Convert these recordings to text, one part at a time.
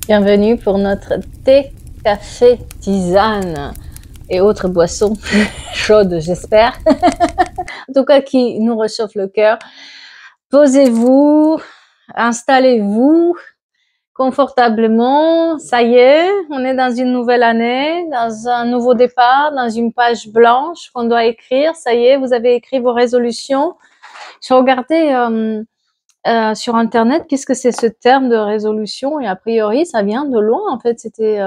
Bienvenue pour notre thé, café, tisane et autres boissons chaudes, j'espère. En tout cas, qui nous réchauffe le cœur. Posez-vous, installez-vous confortablement. Ça y est, on est dans une nouvelle année, dans un nouveau départ, dans une page blanche qu'on doit écrire. Ça y est, vous avez écrit vos résolutions. Je regardais sur Internet, qu'est-ce que c'est ce terme de résolution? Et a priori, ça vient de loin. En fait, c'était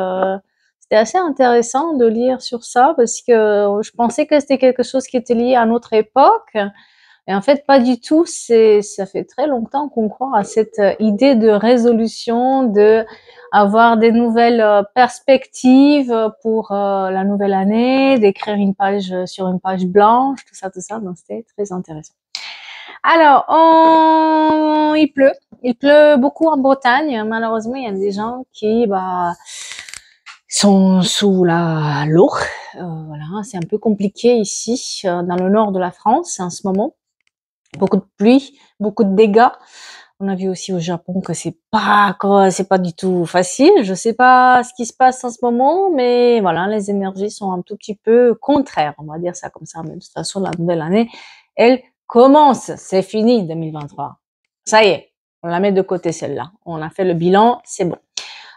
assez intéressant de lire sur ça parce que je pensais que c'était quelque chose qui était lié à notre époque. Et en fait, pas du tout. Ça fait très longtemps qu'on croit à cette idée de résolution, de avoir des nouvelles perspectives pour la nouvelle année, d'écrire une page sur une page blanche, tout ça, tout ça. Donc, c'était très intéressant. Alors, il pleut beaucoup en Bretagne. Malheureusement, il y a des gens qui sont sous l'eau. Voilà, c'est un peu compliqué ici, dans le nord de la France en ce moment. Beaucoup de pluie, beaucoup de dégâts. On a vu aussi au Japon que c'est pas du tout facile. Je sais pas ce qui se passe en ce moment, mais voilà, les énergies sont un tout petit peu contraires. On va dire ça comme ça. Mais de toute façon, la nouvelle année, elle commence. C'est fini 2023. Ça y est, on la met de côté celle-là. On a fait le bilan, c'est bon.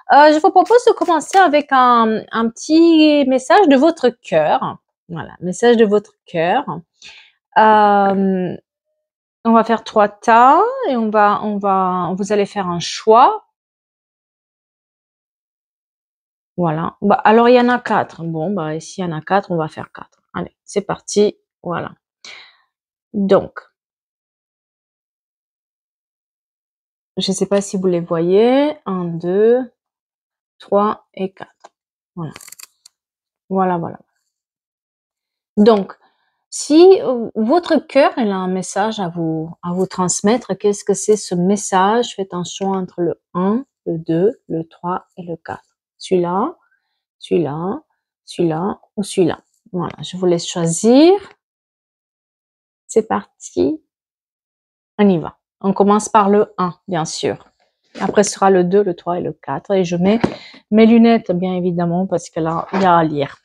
Je vous propose de commencer avec un petit message de votre cœur. Voilà, message de votre cœur. On va faire 3 tas et vous allez faire un choix. Voilà. Alors il y en a 4. Bon, s'il y en a 4, on va faire 4. Allez, c'est parti. Voilà. Donc, je ne sais pas si vous les voyez. 1, 2, 3 et 4. Voilà. Voilà. Donc, si votre cœur il a un message à vous transmettre, qu'est-ce que c'est ce message? Faites un choix entre le 1, le 2, le 3 et le 4. Celui-là, celui-là, celui-là ou celui-là. Voilà, je vous laisse choisir. C'est parti. On y va. On commence par le 1, bien sûr. Après, ce sera le 2, le 3 et le 4. Et je mets mes lunettes, bien évidemment, parce que là, il y a à lire.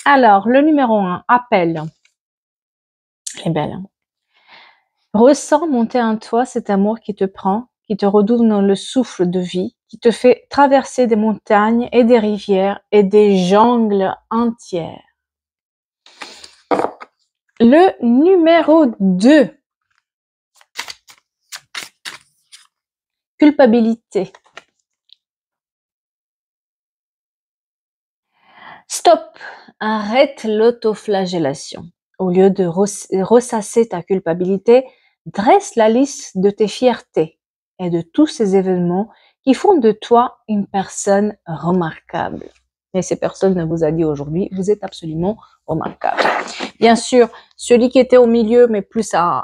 Alors, le numéro 1, appel. Elle est belle. Hein? Ressens monter en toi cet amour qui te prend, qui te redonne le souffle de vie, qui te fait traverser des montagnes et des rivières et des jungles entières. Le numéro 2. Culpabilité. Stop. Arrête l'autoflagellation. Au lieu de ressasser ta culpabilité, dresse la liste de tes fiertés et de tous ces événements qui font de toi une personne remarquable. Et ces personnes ne vous a dit aujourd'hui, vous êtes absolument remarquable. Bien sûr, celui qui était au milieu, mais plus dans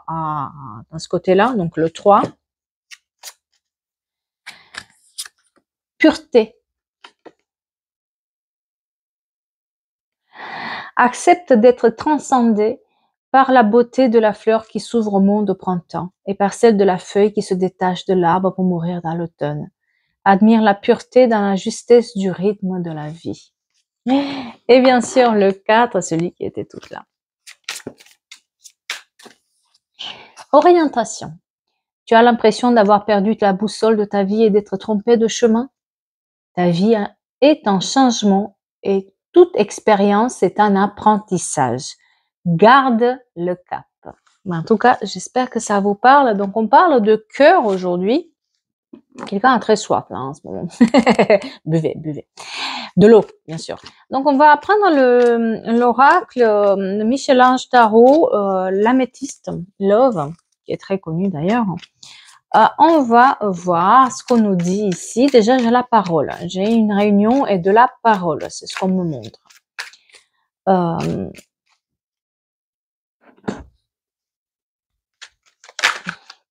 ce côté-là, donc le 3. Pureté. Accepte d'être transcendé par la beauté de la fleur qui s'ouvre au monde au printemps et par celle de la feuille qui se détache de l'arbre pour mourir dans l'automne. Admire la pureté dans la justesse du rythme de la vie. Et bien sûr, le 4, celui qui était tout là. Orientation. Tu as l'impression d'avoir perdu la boussole de ta vie et d'être trompé de chemin? Ta vie est en changement et toute expérience est un apprentissage. Garde le cap. En tout cas, j'espère que ça vous parle. Donc, on parle de cœur aujourd'hui. Quelqu'un a très soif là en ce moment. Buvez. De l'eau, bien sûr. Donc, on va prendre l'oracle de Michel-Ange Tarot, l'améthyste, Love, qui est très connu d'ailleurs. On va voir ce qu'on nous dit ici. Déjà, j'ai la parole. J'ai une réunion et de la parole. C'est ce qu'on me montre.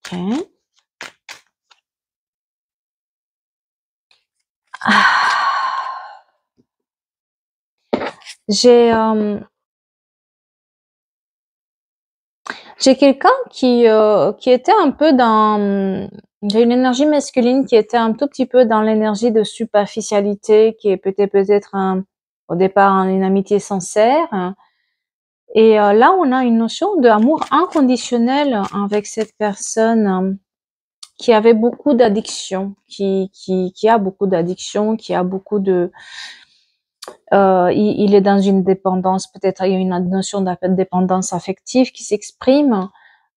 Ok. J'ai quelqu'un qui était un peu dans J'ai une énergie masculine qui était un tout petit peu dans l'énergie de superficialité, qui est peut-être au départ une amitié sincère. Et là, on a une notion d'amour inconditionnel avec cette personne qui avait beaucoup d'addiction, qui a beaucoup d'addiction, qui a beaucoup de... il est dans une dépendance, peut-être il y a une notion de dépendance affective qui s'exprime.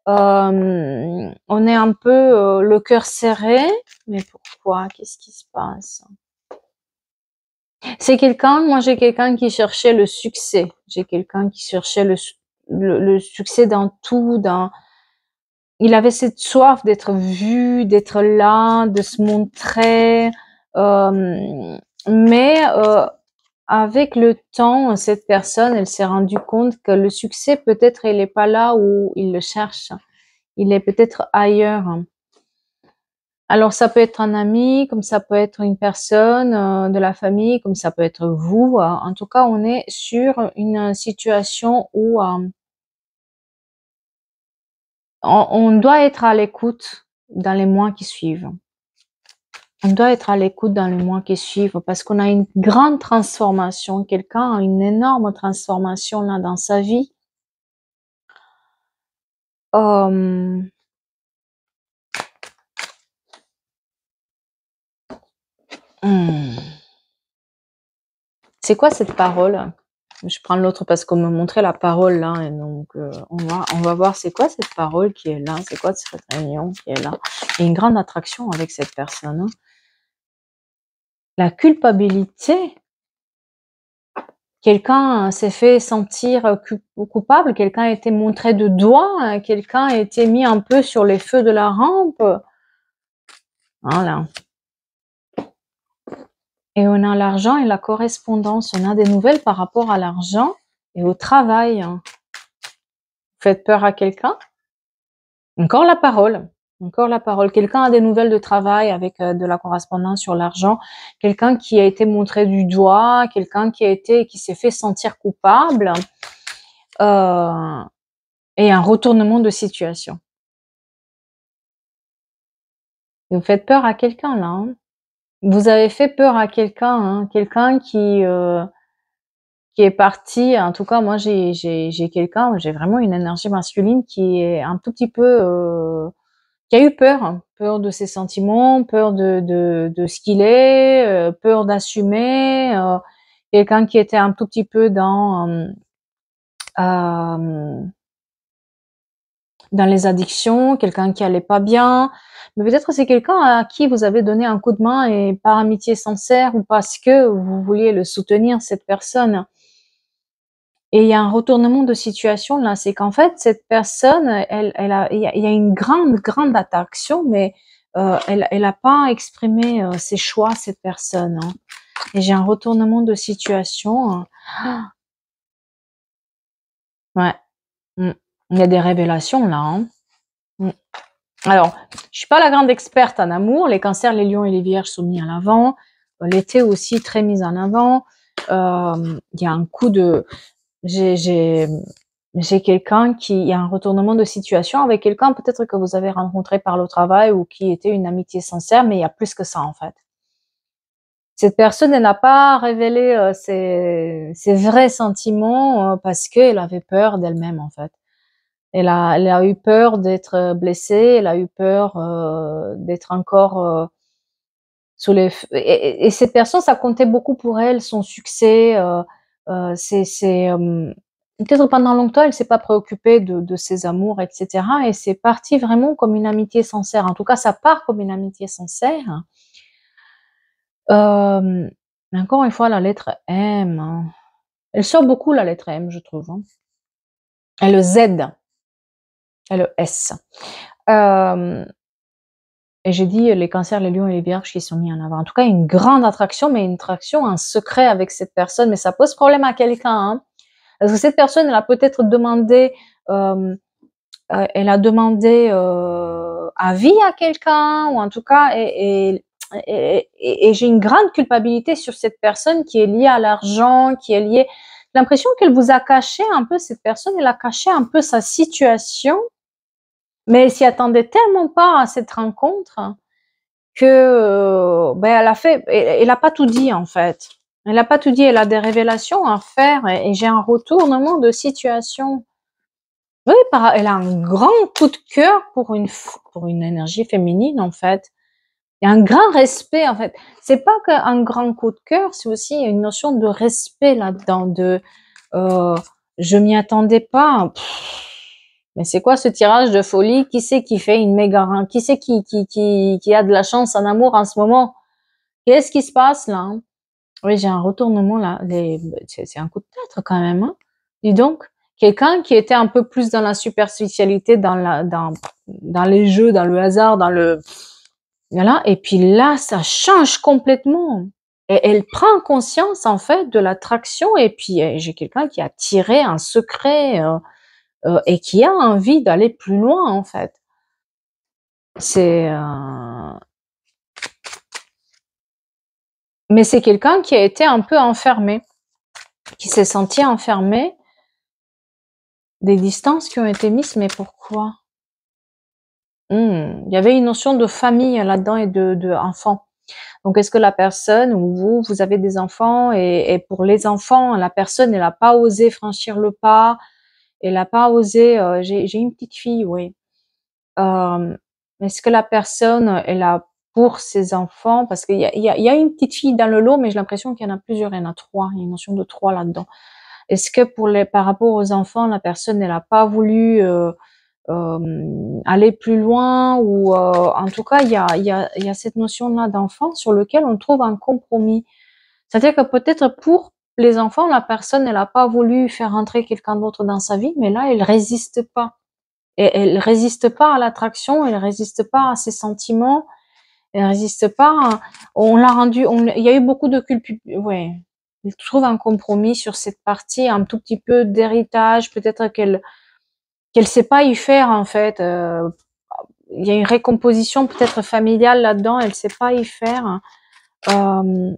On est un peu le cœur serré, mais pourquoi? Qu'est-ce qui se passe? C'est quelqu'un, moi j'ai quelqu'un qui cherchait le succès. J'ai quelqu'un qui cherchait le succès dans tout, il avait cette soif d'être vu, d'être là, de se montrer, mais avec le temps, cette personne, elle s'est rendue compte que le succès, peut-être, il n'est pas là où il le cherche. Il est peut-être ailleurs. Alors, ça peut être un ami, comme ça peut être une personne de la famille, comme ça peut être vous. En tout cas, on est sur une situation où on doit être à l'écoute dans les mois qui suivent. On doit être à l'écoute dans les mois qui suivent parce qu'on a une grande transformation. Quelqu'un a une énorme transformation là dans sa vie. C'est quoi cette parole? Je prends l'autre parce qu'on me montrait la parole là, et donc on va voir c'est quoi cette parole qui est là, c'est quoi cette réunion qui est là. Il y a une grande attraction avec cette personne. La culpabilité. Quelqu'un s'est fait sentir coupable, quelqu'un a été montré de doigt, quelqu'un a été mis un peu sur les feux de la rampe. Voilà. Et on a l'argent et la correspondance. On a des nouvelles par rapport à l'argent et au travail. Vous faites peur à quelqu'un? Encore la parole. Encore la parole. Quelqu'un a des nouvelles de travail avec de la correspondance sur l'argent. Quelqu'un qui a été montré du doigt. Quelqu'un qui s'est fait sentir coupable. Et un retournement de situation. Vous faites peur à quelqu'un là. Hein. Vous avez fait peur à quelqu'un, hein. Quelqu'un qui est parti. En tout cas, moi j'ai quelqu'un, j'ai vraiment une énergie masculine qui est un tout petit peu qui a eu peur, hein. Peur de ses sentiments, peur de ce qu'il est, peur d'assumer. Quelqu'un qui était un tout petit peu dans les addictions, quelqu'un qui allait pas bien, mais peut-être que c'est quelqu'un à qui vous avez donné un coup de main et par amitié sincère ou parce que vous vouliez le soutenir, cette personne. Et il y a un retournement de situation là, c'est qu'en fait cette personne, il y a une grande attraction, mais elle a pas exprimé ses choix, cette personne. Hein. Et j'ai un retournement de situation. Ouais. Mm. Il y a des révélations là. Hein. Mm. Alors, je suis pas la grande experte en amour. Les cancers, les lions et les vierges sont mis en avant. L'été aussi très mis en avant. Il y a un coup de... J'ai quelqu'un il y a un retournement de situation avec quelqu'un peut-être que vous avez rencontré par le travail ou qui était une amitié sincère, mais il y a plus que ça en fait. Cette personne, elle n'a pas révélé ses vrais sentiments parce qu'elle avait peur d'elle-même en fait. Elle a eu peur d'être blessée, elle a eu peur d'être encore sous les... Et cette personne, ça comptait beaucoup pour elle, son succès. Peut-être pendant longtemps, elle s'est pas préoccupée de ses amours, etc. Et c'est parti vraiment comme une amitié sincère. En tout cas, ça part comme une amitié sincère. Encore une fois, la lettre M. Hein. Elle sort beaucoup, la lettre M, je trouve. Hein. Et le Z. Et le S. Et j'ai dit les cancers, les lions et les vierges qui sont mis en avant. En tout cas, une grande attraction, mais une attraction en secret avec cette personne. Mais ça pose problème à quelqu'un. Hein. Parce que cette personne, elle a peut-être demandé, avis à quelqu'un, ou en tout cas, et j'ai une grande culpabilité sur cette personne qui est liée à l'argent, qui est liée... J'ai l'impression qu'elle vous a caché un peu, cette personne, elle a caché un peu sa situation. Mais elle s'y attendait tellement pas à cette rencontre que elle a pas tout dit en fait. Elle a pas tout dit, elle a des révélations à faire et j'ai un retournement de situation. Oui, elle a un grand coup de cœur pour une énergie féminine en fait. Il y a un grand respect en fait. C'est pas qu'un grand coup de cœur, c'est aussi une notion de respect là-dedans. Euh, je m'y attendais pas. Mais c'est quoi ce tirage de folie? Qui c'est qui fait une méga qui c'est qui a de la chance en amour en ce moment? Qu'est-ce qui se passe là? Hein? Oui, j'ai un retournement là. C'est un coup de tête quand même. Hein? Dis donc, quelqu'un qui était un peu plus dans la superficialité, dans les jeux, dans le hasard, dans le voilà. Et puis là, ça change complètement. Et elle prend conscience en fait de l'attraction. Et puis j'ai quelqu'un qui a tiré un secret et qui a envie d'aller plus loin en fait. C'est mais c'est quelqu'un qui a été un peu enfermé, qui s'est senti enfermé. Des distances qui ont été mises, mais pourquoi? Il y avait une notion de famille là-dedans et de enfants. Donc, est-ce que la personne ou vous avez des enfants et pour les enfants, la personne, elle a pas osé franchir le pas, elle a pas osé. J'ai une petite fille, oui. Est-ce que la personne, elle a pour ses enfants, parce qu'il y a une petite fille dans le lot, mais j'ai l'impression qu'il y en a plusieurs, il y en a trois. Il y a une notion de trois là-dedans. Est-ce que par rapport aux enfants, la personne, elle a pas voulu aller plus loin ou en tout cas il y a cette notion là d'enfant sur lequel on trouve un compromis, c'est-à-dire que peut-être pour les enfants la personne elle a pas voulu faire entrer quelqu'un d'autre dans sa vie, mais là elle résiste pas et elle résiste pas à l'attraction, elle résiste pas à ses sentiments, elle résiste pas on l'a rendu il y a eu beaucoup de culpabilité, ouais, elle trouve un compromis sur cette partie un tout petit peu d'héritage, peut-être qu'elle sait pas y faire en fait. Il y a une récomposition peut-être familiale là-dedans, elle sait pas y faire. Euh,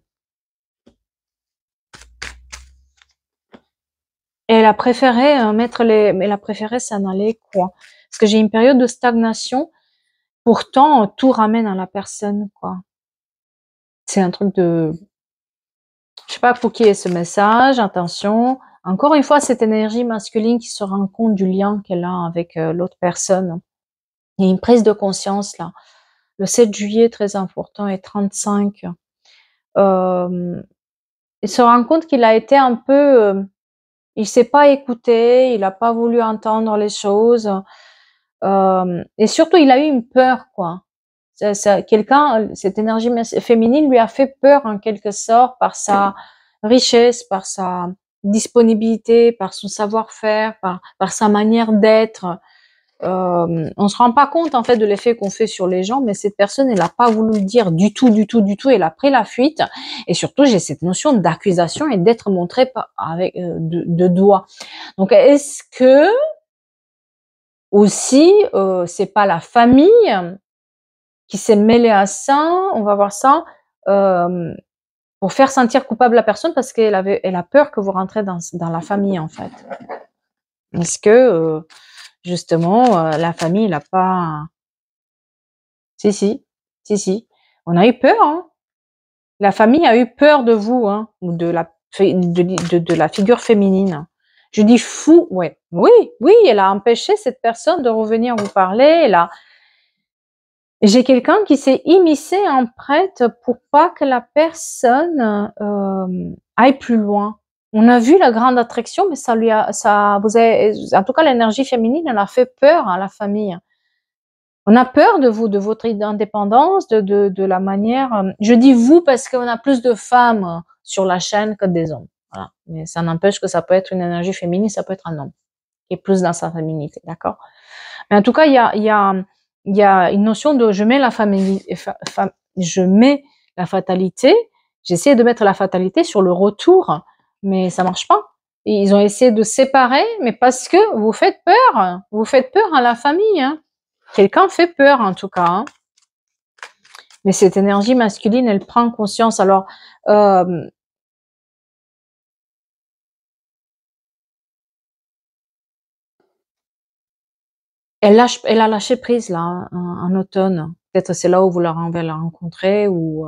elle a préféré elle a préféré s'en aller quoi. Parce que j'ai une période de stagnation. Pourtant, tout ramène à la personne quoi. C'est un truc de, je sais pas pour qui est ce message. Attention. Encore une fois, cette énergie masculine qui se rend compte du lien qu'elle a avec l'autre personne. Il y a une prise de conscience là. Le 7 juillet, très important, et 35. Il se rend compte qu'il a été un peu, il s'est pas écouté, il a pas voulu entendre les choses, et surtout il a eu une peur quoi. Quelqu'un, cette énergie féminine lui a fait peur en quelque sorte par sa richesse, par sa disponibilité, par son savoir-faire, par sa manière d'être. On se rend pas compte en fait de l'effet qu'on fait sur les gens, mais cette personne, elle a pas voulu le dire du tout, du tout, du tout. Elle a pris la fuite. Et surtout, j'ai cette notion d'accusation et d'être montré avec de doigts. Donc, est-ce que aussi, c'est pas la famille qui s'est mêlée à ça? On va voir ça. Euh, pour faire sentir coupable la personne parce elle a peur que vous rentrez dans la famille en fait. Est-ce que justement la famille n'a pas. Si, si, si, si. On a eu peur, hein. La famille a eu peur de vous, hein, ou de la figure féminine. Je dis fou, ouais. Oui, oui, elle a empêché cette personne de revenir vous parler. J'ai quelqu'un qui s'est immiscé en prête pour pas que la personne aille plus loin. On a vu la grande attraction, mais en tout cas, l'énergie féminine, elle a fait peur à la famille. On a peur de vous, de votre indépendance, de la manière. Je dis vous parce qu'on a plus de femmes sur la chaîne que des hommes. Voilà. Mais ça n'empêche que ça peut être une énergie féminine, ça peut être un homme qui est plus dans sa féminité, d'accord. Mais en tout cas, il y a une notion de je mets la famille, je mets la fatalité. J'essaie de mettre la fatalité sur le retour, mais ça marche pas. Et ils ont essayé de séparer, mais parce que vous faites peur à la famille. Hein. Quelqu'un fait peur en tout cas. Hein. Mais cette énergie masculine, elle prend conscience. Alors, euh, elle a lâché prise là en automne. Peut-être c'est là où vous la rencontrez ou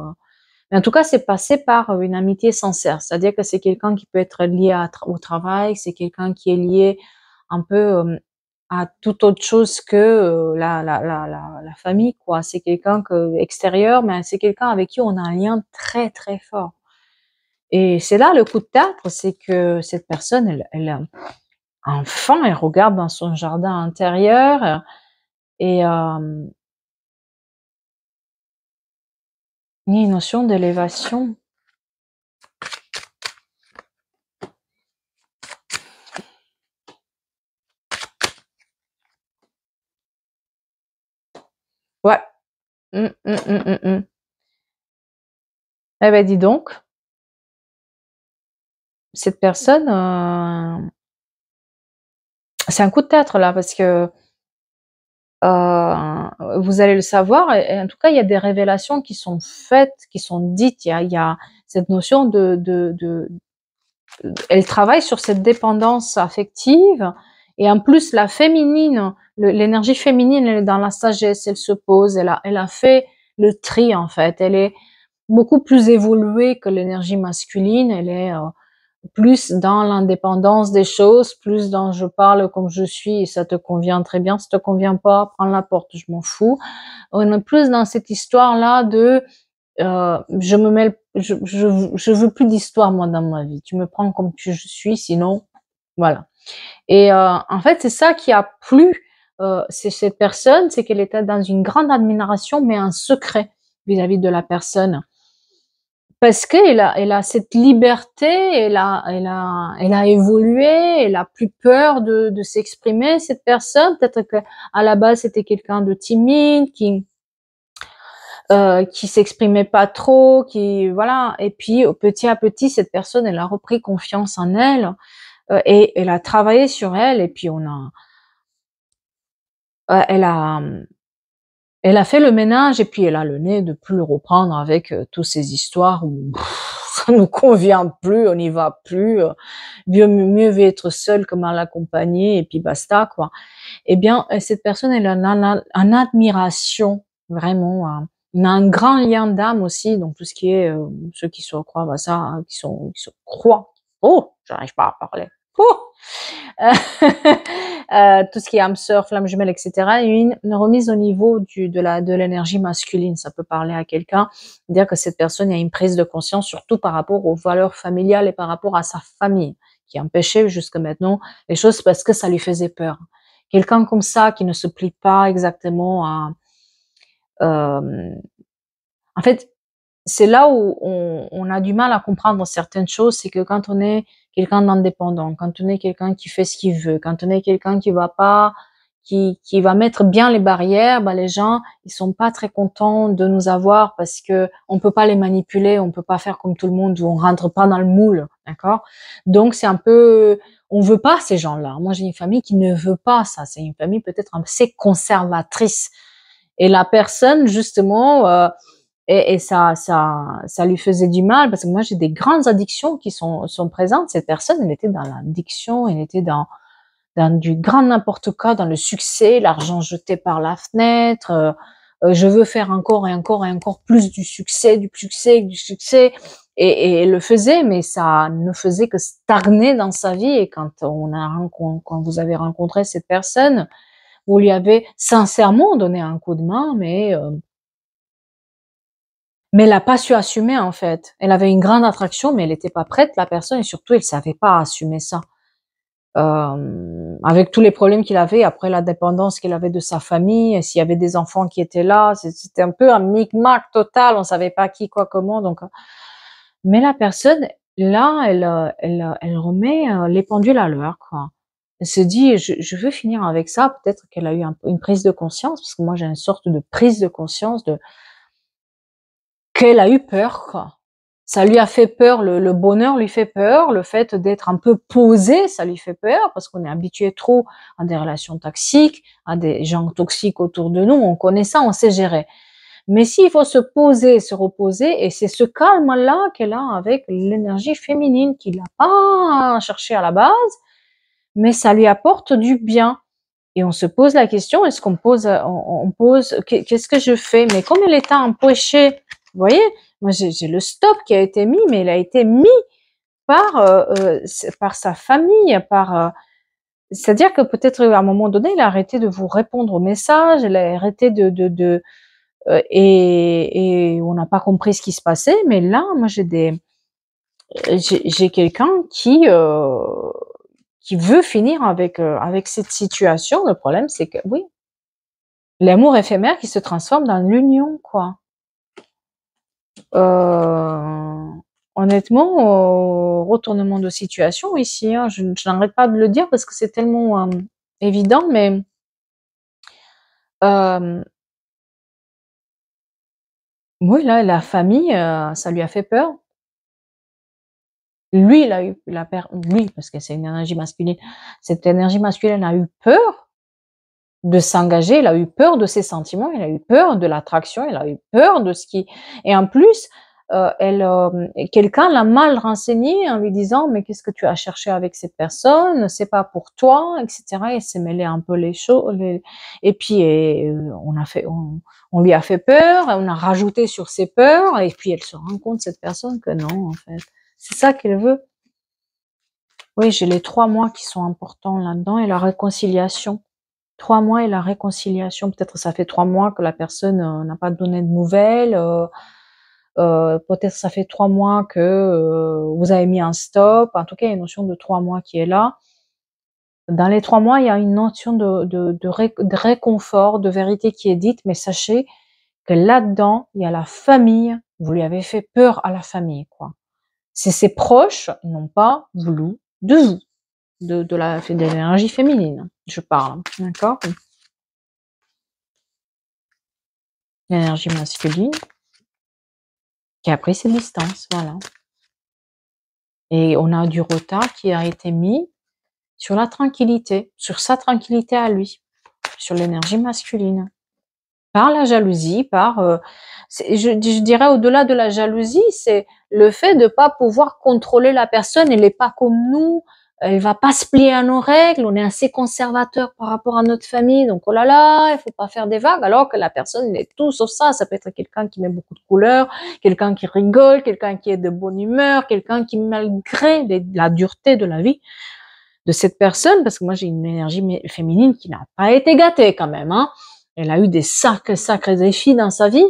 mais en tout cas c'est passé par une amitié sincère. C'est-à-dire que c'est quelqu'un qui peut être lié au travail, c'est quelqu'un qui est lié un peu à toute autre chose que la famille quoi. C'est quelqu'un extérieur, mais c'est quelqu'un avec qui on a un lien très très fort. Et c'est là le coup de théâtre, c'est que cette personne, enfin, elle regarde dans son jardin intérieur et il y a une notion d'élévation. Ouais. Mmh. Eh ben, dis donc, cette personne, c'est un coup de théâtre là parce que vous allez le savoir et en tout cas, il y a des révélations qui sont faites, qui sont dites. Il y a cette notion elle travaille sur cette dépendance affective et en plus la féminine, l'énergie féminine, elle est dans la sagesse, elle se pose, elle a fait le tri en fait. Elle est beaucoup plus évoluée que l'énergie masculine. Elle est plus dans l'indépendance des choses, plus dans je parle comme je suis et ça te convient très bien, ça te convient pas, prends la porte, je m'en fous. On est plus dans cette histoire-là de je me mêle, je veux plus d'histoire moi dans ma vie. Tu me prends comme je suis, sinon voilà. Et en fait, c'est ça qui a plu. C'est cette personne, c'est qu'elle était dans une grande admiration, mais un secret vis-à-vis de la personne. Parce elle a cette liberté, elle a évolué, elle a plus peur de s'exprimer, cette personne. Peut-être que à la base, c'était quelqu'un de timide, qui s'exprimait pas trop, qui voilà. Et puis, petit à petit, cette personne, elle a repris confiance en elle et elle a travaillé sur elle. Et puis, elle a, elle a fait le ménage et puis elle a le nez de plus le reprendre avec toutes ces histoires où ça nous convient plus, on n'y va plus. Mieux vaut être seul que mal accompagné et puis basta quoi. Eh bien, cette personne, elle en admiration vraiment. On a un grand lien d'âme aussi, donc tout ce qui est ceux qui se croient, bah ça, hein, qui se croient. Oh, j'arrive pas à parler. Oh tout ce qui est âme sœur, flamme jumelle, etc. Et une remise au niveau de l'énergie masculine. Ça peut parler à quelqu'un, dire que cette personne a une prise de conscience, surtout par rapport aux valeurs familiales et par rapport à sa famille, qui empêchait jusque maintenant les choses parce que ça lui faisait peur. Quelqu'un comme ça qui ne se plie pas exactement à, en fait, c'est là où on a du mal à comprendre certaines choses, c'est que quand on est quelqu'un d'indépendant, quand on est quelqu'un qui fait ce qu'il veut, quand on est quelqu'un qui va pas, qui va mettre bien les barrières, bah les gens ils sont pas très contents de nous avoir parce que on peut pas les manipuler, on peut pas faire comme tout le monde, ou on rentre pas dans le moule, d'accord? Donc c'est un peu, on veut pas ces gens-là. Moi j'ai une famille qui ne veut pas ça, c'est une famille peut-être assez conservatrice. Et la personne justement et ça lui faisait du mal parce que moi j'ai des grandes addictions qui sont présentes. Cette personne, elle était dans l'addiction, elle était dans du grand n'importe quoi, dans le succès, l'argent jeté par la fenêtre. Je veux faire encore et encore et encore plus du succès, du succès, du succès. Et elle le faisait, mais ça ne faisait que stagner dans sa vie. Et quand vous avez rencontré cette personne, vous lui avez sincèrement donné un coup de main, mais elle a pas su assumer, en fait. Elle avait une grande attraction, mais elle était pas prête, la personne, et surtout, elle savait pas assumer ça. Avec tous les problèmes qu'il avait, après la dépendance qu'il avait de sa famille, et s'il y avait des enfants qui étaient là, c'était un peu un micmac total, on savait pas qui, quoi, comment, donc, mais la personne, là, elle remet les pendules à l'heure, quoi. Elle se dit, je veux finir avec ça. Peut-être qu'elle a eu une prise de conscience, parce que moi j'ai une sorte de prise de conscience de qu'elle a eu peur, quoi. Ça lui a fait peur, le bonheur lui fait peur, le fait d'être un peu posé, ça lui fait peur, parce qu'on est habitué trop à des relations toxiques, à des gens toxiques autour de nous, on connaît ça, on sait gérer. Mais s'il faut se poser, se reposer, et c'est ce calme-là qu'elle a avec l'énergie féminine qu'il n'a pas cherché à la base, mais ça lui apporte du bien. Et on se pose la question, est-ce qu'on pose, on pose, qu'est-ce que je fais? Mais comme elle est empêchée, vous voyez, moi j'ai le stop qui a été mis, mais il a été mis par sa famille, c'est-à-dire que peut-être à un moment donné, il a arrêté de vous répondre aux messages, il a arrêté et on n'a pas compris ce qui se passait. Mais là, moi j'ai quelqu'un qui veut finir avec cette situation. Le problème, c'est que oui, l'amour éphémère qui se transforme dans l'union, quoi. Euh, Honnêtement, retournement de situation ici, hein, je n'arrête pas de le dire parce que c'est tellement évident, mais euh, oui, là, la famille, ça lui a fait peur. Lui, il a eu lui, parce que c'est une énergie masculine, cette énergie masculine a eu peur de s'engager, il a eu peur de ses sentiments, il a eu peur de l'attraction, il a eu peur de ce qui... Et en plus, quelqu'un l'a mal renseigné en lui disant, mais qu'est-ce que tu as cherché avec cette personne? C'est pas pour toi, etc. Il s'est mêlé un peu les choses. Et puis, on lui a fait peur, on a rajouté sur ses peurs, et puis elle se rend compte, cette personne, que non, en fait. C'est ça qu'elle veut. Oui, j'ai les 3 mois qui sont importants là-dedans et la réconciliation. 3 mois et la réconciliation. Peut-être ça fait 3 mois que la personne n'a pas donné de nouvelles. Peut-être ça fait 3 mois que vous avez mis un stop. En tout cas, il y a une notion de 3 mois qui est là. Dans les 3 mois, il y a une notion de réconfort, de vérité qui est dite, mais sachez que là-dedans, il y a la famille. Vous lui avez fait peur à la famille, quoi. C'est ses proches n'ont pas voulu de vous, de l'énergie féminine, je parle, d'accord? L'énergie masculine qui a pris ses distances, voilà. Et on a du retard qui a été mis sur la tranquillité, sur sa tranquillité à lui, sur l'énergie masculine. Par la jalousie, je dirais au-delà de la jalousie, c'est le fait de pas pouvoir contrôler la personne. Elle n'est pas comme nous, elle va pas se plier à nos règles, on est assez conservateur par rapport à notre famille, donc oh là là, il faut pas faire des vagues, alors que la personne elle est tout sauf ça. Ça peut être quelqu'un qui met beaucoup de couleurs, quelqu'un qui rigole, quelqu'un qui est de bonne humeur, quelqu'un qui, malgré la dureté de la vie de cette personne, parce que moi j'ai une énergie féminine qui n'a pas été gâtée quand même, hein. Elle a eu des sacrés défis dans sa vie,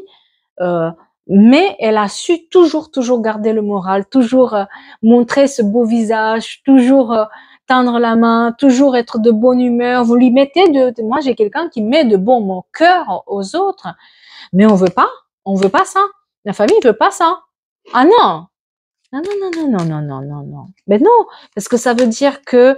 euh, mais elle a su toujours garder le moral, toujours montrer ce beau visage, toujours tendre la main, toujours être de bonne humeur. Vous lui mettez moi j'ai quelqu'un qui met de bon mon cœur aux autres, mais on veut pas ça. La famille veut pas ça. Ah non, non, non, non, non, non, non, non, non. Mais non, parce que ça veut dire que,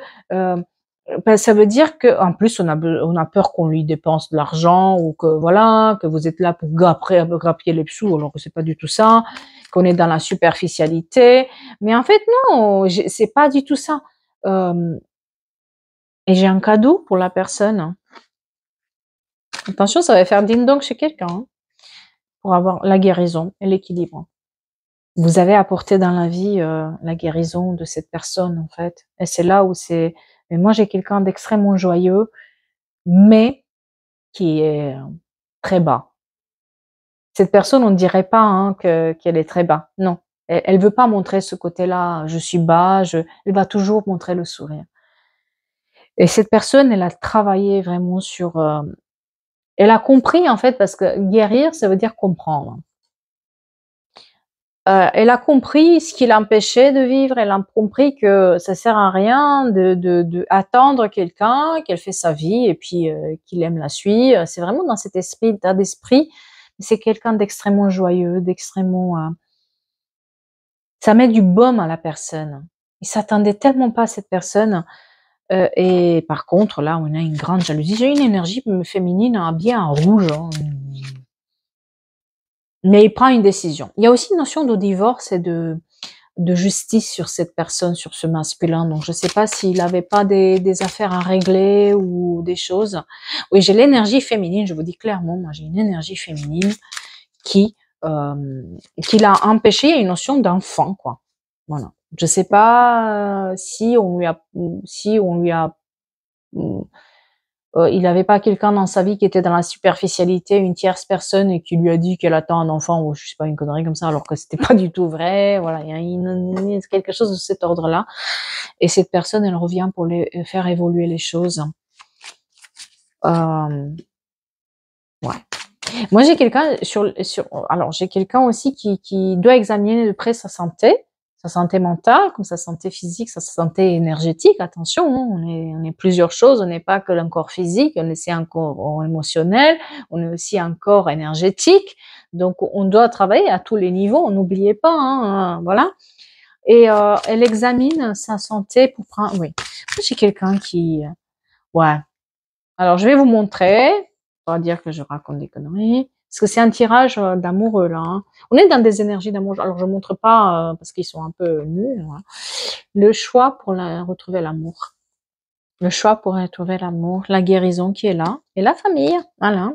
ça veut dire que, en plus, on a peur qu'on lui dépense de l'argent ou que voilà, que vous êtes là pour grappiller les sous, alors que c'est pas du tout ça, qu'on est dans la superficialité. Mais en fait, non, c'est pas du tout ça. Euh, et j'ai un cadeau pour la personne. Attention, ça va faire ding-dong chez quelqu'un, hein, pour avoir la guérison et l'équilibre. Vous avez apporté dans la vie la guérison de cette personne, en fait. Et c'est là où c'est... Mais moi, j'ai quelqu'un d'extrêmement joyeux, mais qui est très bas. Cette personne, on ne dirait pas hein, qu'elle est très bas. Non, elle veut pas montrer ce côté-là. Je suis bas. Elle va toujours montrer le sourire. Et cette personne, elle a travaillé vraiment sur... elle a compris, en fait, parce que guérir, ça veut dire comprendre. Elle a compris ce qui l'empêchait de vivre. Elle a compris que ça sert à rien de attendre quelqu'un, qu'elle fait sa vie et puis qu'il aime la suivre. C'est vraiment dans cet état d'esprit. C'est quelqu'un d'extrêmement joyeux, d'extrêmement. Ça met du baume à la personne. Il s'attendait tellement pas à cette personne. Et par contre, là, on a une grande jalousie. J'ai une énergie féminine bien en rouge. Hein. Mais il prend une décision. Il y a aussi une notion de divorce et de justice sur cette personne, sur ce masculin. Donc, je ne sais pas s'il n'avait pas des affaires à régler ou des choses. Oui, j'ai l'énergie féminine, je vous dis clairement, moi j'ai une énergie féminine qui l'a empêché. Il y a une notion d'enfant, quoi. Voilà. Je ne sais pas si on lui a Il n'avait pas quelqu'un dans sa vie qui était dans la superficialité, une tierce personne et qui lui a dit qu'elle attend un enfant ou je sais pas, une connerie comme ça, alors que c'était pas du tout vrai. Voilà, il y a quelque chose de cet ordre-là. Et cette personne, elle revient pour faire évoluer les choses. Ouais. Moi, j'ai quelqu'un alors j'ai quelqu'un aussi qui doit examiner de près sa santé mentale, comme sa santé physique, sa santé énergétique. Attention, hein, on est plusieurs choses. On n'est pas que un corps physique, on est aussi un corps émotionnel, on est aussi un corps énergétique. Donc, on doit travailler à tous les niveaux. N'oubliez pas, hein, voilà. Et elle examine sa santé pour prendre. Oui, moi j'ai quelqu'un qui, ouais. Alors, je vais vous montrer. On va dire que je raconte des conneries. Parce que c'est un tirage d'amoureux, là. Hein. On est dans des énergies d'amour. Alors, je ne montre pas parce qu'ils sont un peu nuls. Voilà. Le choix pour retrouver l'amour. Le choix pour retrouver l'amour. La guérison qui est là. Et la famille. Voilà.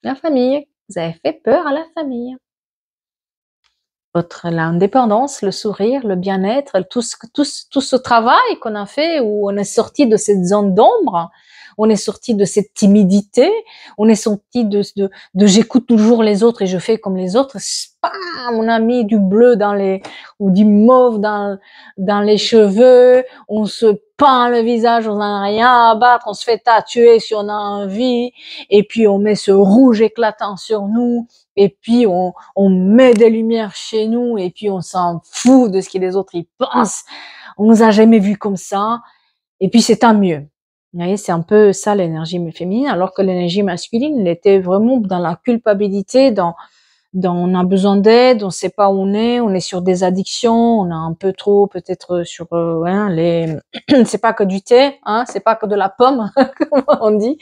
La famille. Vous avez fait peur à la famille. L'indépendance, le sourire, le bien-être, tout ce travail qu'on a fait où on est sorti de cette zone d'ombre, on est sorti de cette timidité, on est sorti de j'écoute toujours les autres et je fais comme les autres. Spam, on a mis du bleu ou du mauve dans les cheveux, on se peint le visage, on n'a rien à battre, on se fait tatouer si on a envie, et puis on met ce rouge éclatant sur nous, et puis on met des lumières chez nous, et puis on s'en fout de ce que les autres y pensent. On nous a jamais vus comme ça, et puis c'est tant mieux. Vous voyez, c'est un peu ça l'énergie féminine, alors que l'énergie masculine, elle était vraiment dans la culpabilité, dans on a besoin d'aide, on sait pas où on est sur des addictions, on a un peu trop peut-être sur c'est pas que du thé, hein, c'est pas que de la pomme, comme on dit.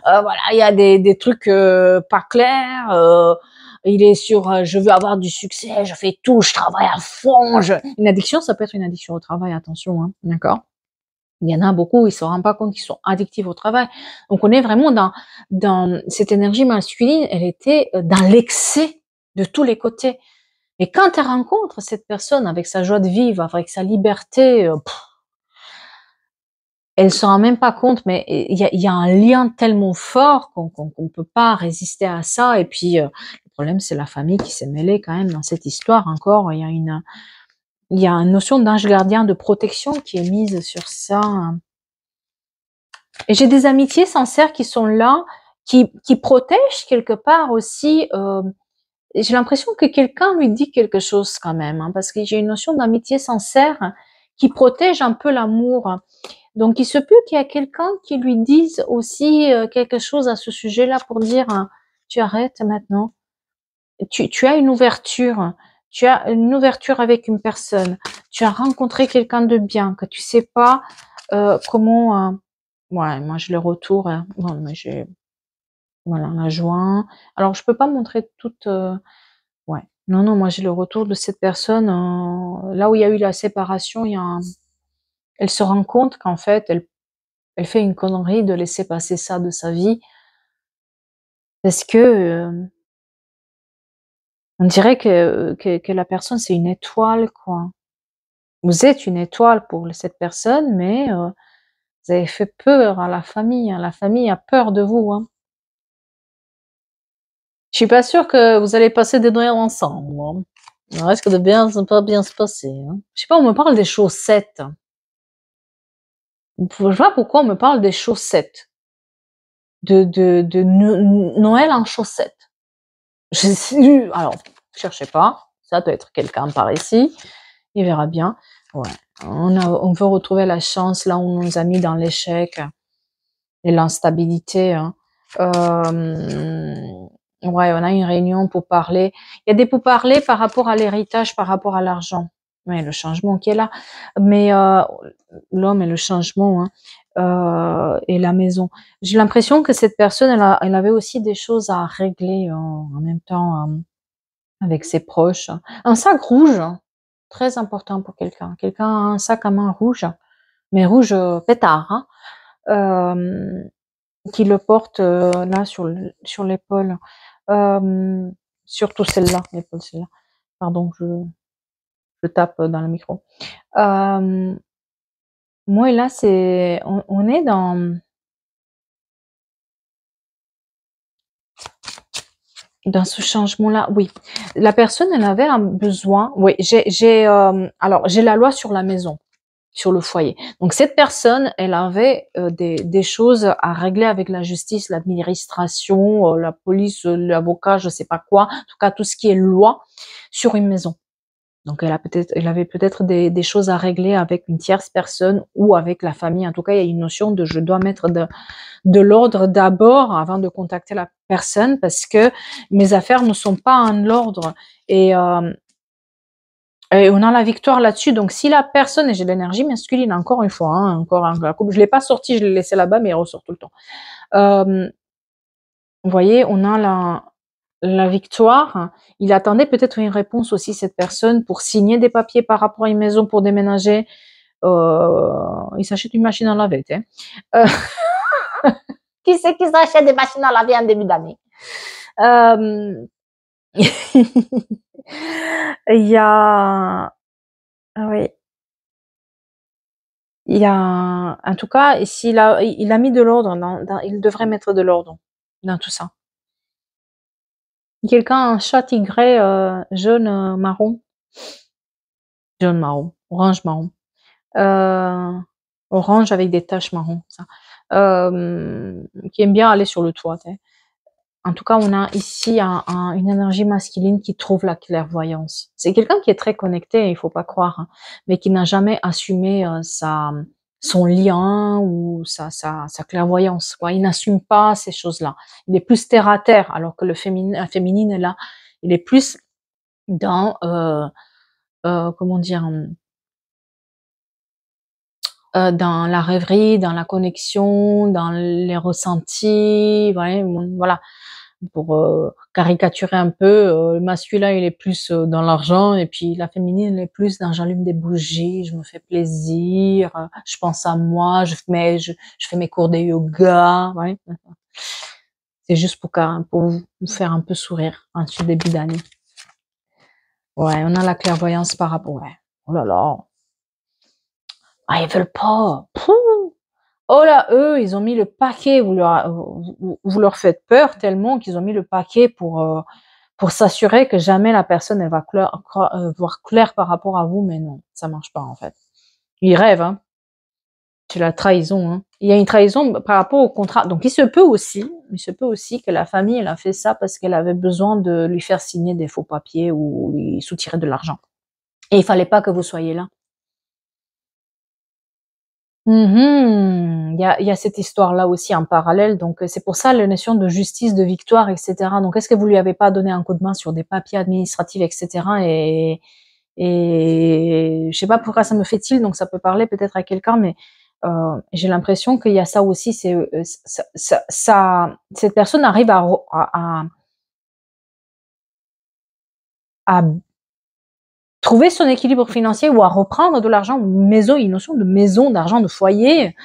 Voilà, il y a des trucs pas clairs. Il est sur je veux avoir du succès, je fais tout, je travaille à fond. Une addiction, ça peut être une addiction au travail, attention, hein, d'accord. Il y en a beaucoup, ils se rendent pas compte qu'ils sont addictifs au travail. Donc on est vraiment dans cette énergie masculine, elle était dans l'excès de tous les côtés. Et quand elle rencontre cette personne avec sa joie de vivre, avec sa liberté, elle se rend même pas compte, mais il y a un lien tellement fort qu'on peut pas résister à ça. Et puis le problème, c'est la famille qui s'est mêlée quand même dans cette histoire. Encore, il y a une notion d'ange gardien de protection qui est mise sur ça. Et j'ai des amitiés sincères qui sont là, qui protègent quelque part aussi. J'ai l'impression que quelqu'un lui dit quelque chose quand même, hein, parce que j'ai une notion d'amitié sincère qui protège un peu l'amour. Donc, il se peut qu'il y ait quelqu'un qui lui dise aussi quelque chose à ce sujet-là pour dire tu arrêtes maintenant. Tu as une ouverture. Tu as une ouverture avec une personne. Tu as rencontré quelqu'un de bien que tu sais pas comment. Ouais, moi je le retour. Bon, mais j'ai voilà la joint. Alors je peux pas montrer toute. Ouais. Non, non, moi j'ai le retour de cette personne. Là où il y a eu la séparation, elle se rend compte qu'en fait elle fait une connerie de laisser passer ça de sa vie parce que on dirait que la personne c'est une étoile quoi. Vous êtes une étoile pour cette personne, mais vous avez fait peur à la famille. Hein. La famille a peur de vous. Hein. Je suis pas sûre que vous allez passer des Noëls ensemble. Hein. Il risque de pas bien se passer. Hein. Je sais pas, on me parle des chaussettes. Je sais pas pourquoi on me parle des chaussettes. De Noël en chaussettes. Alors, cherchez pas. Ça doit être quelqu'un par ici. Il verra bien. Ouais. On veut retrouver la chance là où on nous a mis dans l'échec et l'instabilité. Hein. Ouais, on a une réunion pour parler. Il y a des pourparlers par rapport à l'héritage, par rapport à l'argent. Ouais, le changement qui est là. Mais l'homme et le changement, hein, et la maison. J'ai l'impression que cette personne, elle avait aussi des choses à régler en même temps avec ses proches. Un sac rouge, hein, très important pour quelqu'un. Quelqu'un a un sac à main rouge, mais rouge pétard, hein, qui le porte là sur l'épaule. Surtout celle-là, l'épaule celle-là. Pardon, je tape dans le micro. Moi là, on est dans Dans ce changement-là, oui. La personne, elle avait un besoin. Oui, alors, j'ai la loi sur la maison, sur le foyer. Donc, cette personne, elle avait des choses à régler avec la justice, l'administration, la police, l'avocat, je sais pas quoi. En tout cas, tout ce qui est loi sur une maison. Donc, elle avait peut-être des choses à régler avec une tierce personne ou avec la famille. En tout cas, il y a une notion de je dois mettre de l'ordre d'abord avant de contacter la personne parce que mes affaires ne sont pas en ordre et on a la victoire là-dessus. Donc, si la personne, et j'ai de l'énergie masculine encore une fois, hein, encore la coupe, je l'ai pas sorti, je l'ai laissé là-bas, mais elle ressort tout le temps. Vous voyez, on a la victoire. Il attendait peut-être une réponse aussi, cette personne, pour signer des papiers par rapport à une maison pour déménager. Il s'achète une machine à laver, tu sais. Qui c'est qui s'achète des machines à laver en début d'année? Il y a, oui, il y a, en tout cas, il a mis de l'ordre, il devrait mettre de l'ordre dans tout ça. Quelqu'un a un chat tigré jaune marron, orange marron, euh, orange avec des taches marron, ça, qui aime bien aller sur le toit. T'sais. En tout cas, on a ici une énergie masculine qui trouve la clairvoyance. C'est quelqu'un qui est très connecté, il faut pas croire, hein, mais qui n'a jamais assumé son lien ou sa clairvoyance. Quoi. Il n'assume pas ces choses-là. Il est plus terre à terre, alors que la féminine est là. Il est plus dans, comment dire, dans la rêverie, dans la connexion, dans les ressentis, voilà. Pour caricaturer un peu, le masculin il est plus dans l'argent et puis la féminine elle est plus dans j'allume des bougies, je me fais plaisir, je pense à moi, je fais mes cours de yoga, ouais. C'est juste pour vous faire un peu sourire en ce début d'année. Ouais, on a la clairvoyance par rapport. Ouais. Oh là là. Ah, ils veulent pas. Pouh. Oh là, eux, ils ont mis le paquet. Vous leur faites peur tellement qu'ils ont mis le paquet pour s'assurer que jamais la personne elle va voir clair par rapport à vous. Mais non, ça marche pas en fait. Ils rêvent, hein. C'est la trahison. Hein. Il y a une trahison par rapport au contrat. Donc il se peut aussi que la famille elle a fait ça parce qu'elle avait besoin de lui faire signer des faux papiers ou lui soutirer de l'argent. Et il fallait pas que vous soyez là. Il y a cette histoire-là aussi en parallèle, donc c'est pour ça la notion de justice, de victoire, etc. Donc est-ce que vous lui avez pas donné un coup de main sur des papiers administratifs, etc. Et je sais pas pourquoi ça me fait tilt, donc ça peut parler peut-être à quelqu'un, mais j'ai l'impression qu'il y a ça aussi. C'est cette personne arrive à trouver son équilibre financier ou à reprendre de l'argent, une notion de maison, d'argent, de foyer,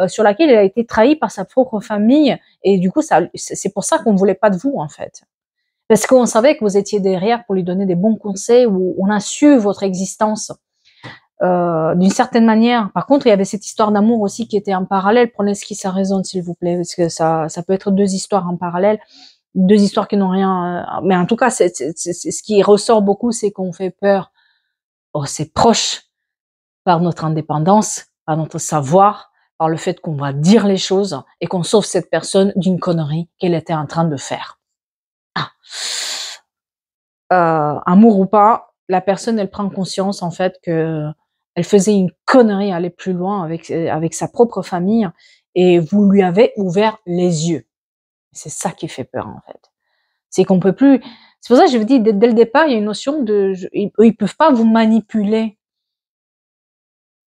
sur laquelle elle a été trahie par sa propre famille. Et du coup, c'est pour ça qu'on ne voulait pas de vous, en fait. Parce qu'on savait que vous étiez derrière pour lui donner des bons conseils, ou on a su votre existence d'une certaine manière. Par contre, il y avait cette histoire d'amour aussi qui était en parallèle. Prenez ce qui ça résonne, s'il vous plaît, parce que ça peut être deux histoires en parallèle, deux histoires qui n'ont rien. Mais en tout cas, c'est ce qui ressort beaucoup, c'est qu'on fait peur c'est proche par notre indépendance, par notre savoir, par le fait qu'on va dire les choses et qu'on sauve cette personne d'une connerie qu'elle était en train de faire. Ah. Amour ou pas, la personne, elle prend conscience en fait que elle faisait une connerie, aller plus loin avec sa propre famille et vous lui avez ouvert les yeux. C'est ça qui fait peur en fait. C'est qu'on peut plus. C'est pour ça que je vous dis dès le départ, il y a une notion ils peuvent pas vous manipuler.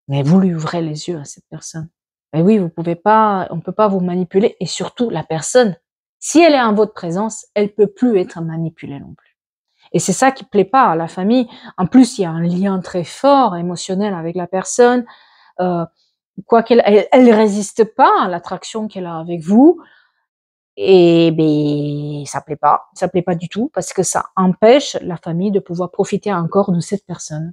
Mais vous lui ouvrez les yeux à cette personne. Mais oui, on peut pas vous manipuler et surtout la personne, si elle est en votre présence, elle peut plus être manipulée non plus. Et c'est ça qui plaît pas à la famille. En plus, il y a un lien très fort émotionnel avec la personne. Quoi elle résiste pas à l'attraction qu'elle a avec vous. Et ben, ça plaît pas du tout parce que ça empêche la famille de pouvoir profiter encore de cette personne.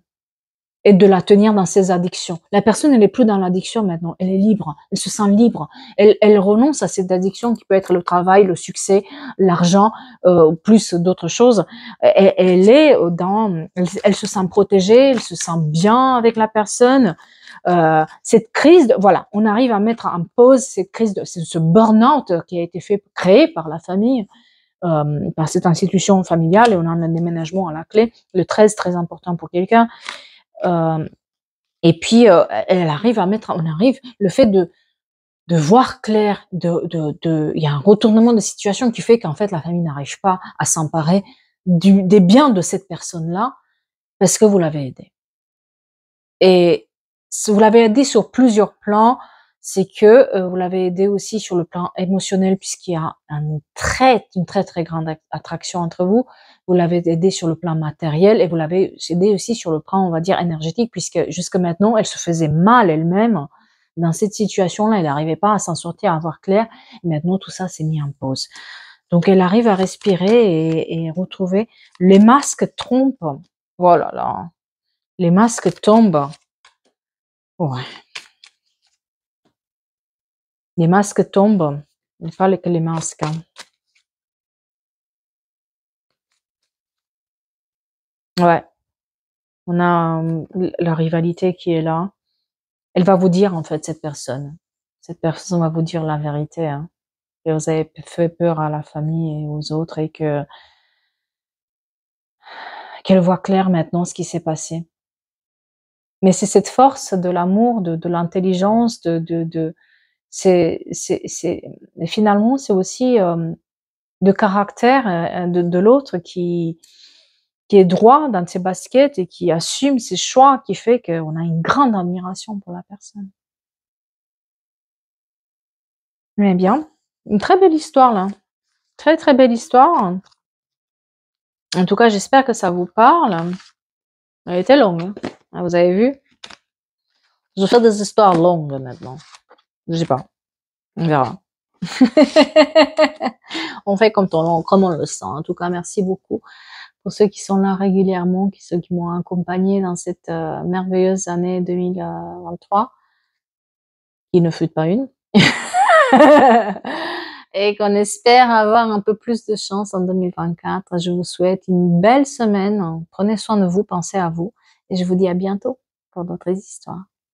et de la tenir dans ses addictions. La personne, elle est plus dans l'addiction maintenant, elle est libre, elle se sent libre, elle renonce à cette addiction qui peut être le travail, le succès, l'argent, plus d'autres choses. Elle est elle se sent protégée, elle se sent bien avec la personne. Cette crise, voilà, on arrive à mettre en pause cette crise, ce burn-out qui a été créé par la famille, par cette institution familiale, et on a un déménagement à la clé, le 13, très important pour quelqu'un. Et puis, elle arrive à mettre, on arrive, le fait de voir clair, il y a un retournement de situation qui fait qu'en fait, la famille n'arrive pas à s'emparer des biens de cette personne-là, parce que vous l'avez aidée. Et si vous l'avez aidée sur plusieurs plans, c'est que vous l'avez aidée aussi sur le plan émotionnel, puisqu'il y a une très très grande attraction entre vous. Vous l'avez aidée sur le plan matériel et vous l'avez aidée aussi sur le plan, on va dire, énergétique, puisque jusque maintenant, elle se faisait mal elle-même dans cette situation-là. Elle n'arrivait pas à s'en sortir, à voir clair. Et maintenant, tout ça s'est mis en pause. Donc, elle arrive à respirer et retrouver. Les masques trompent. Voilà, là. Les masques tombent. Ouais. Les masques tombent. Il fallait que les masques. Hein. Ouais. On a la rivalité qui est là. Elle va vous dire, en fait, cette personne. Cette personne va vous dire la vérité. Hein. Que vous avez fait peur à la famille et aux autres et qu'elle voit clair maintenant ce qui s'est passé. Mais c'est cette force de l'amour, de l'intelligence, finalement, c'est aussi de caractère de l'autre qui est droit dans ses baskets et qui assume ses choix, qui fait qu'on a une grande admiration pour la personne. Mais bien, une très belle histoire là. Très très belle histoire. En tout cas, j'espère que ça vous parle. Elle était longue, hein. Vous avez vu? Je fais des histoires longues maintenant. Je sais pas. On verra. On fait comme on le sent. En tout cas, merci beaucoup pour ceux qui sont là régulièrement, ceux qui m'ont accompagné dans cette merveilleuse année 2023, qui ne fut pas une. Et qu'on espère avoir un peu plus de chance en 2024. Je vous souhaite une belle semaine. Prenez soin de vous, pensez à vous. Et je vous dis à bientôt pour d'autres histoires.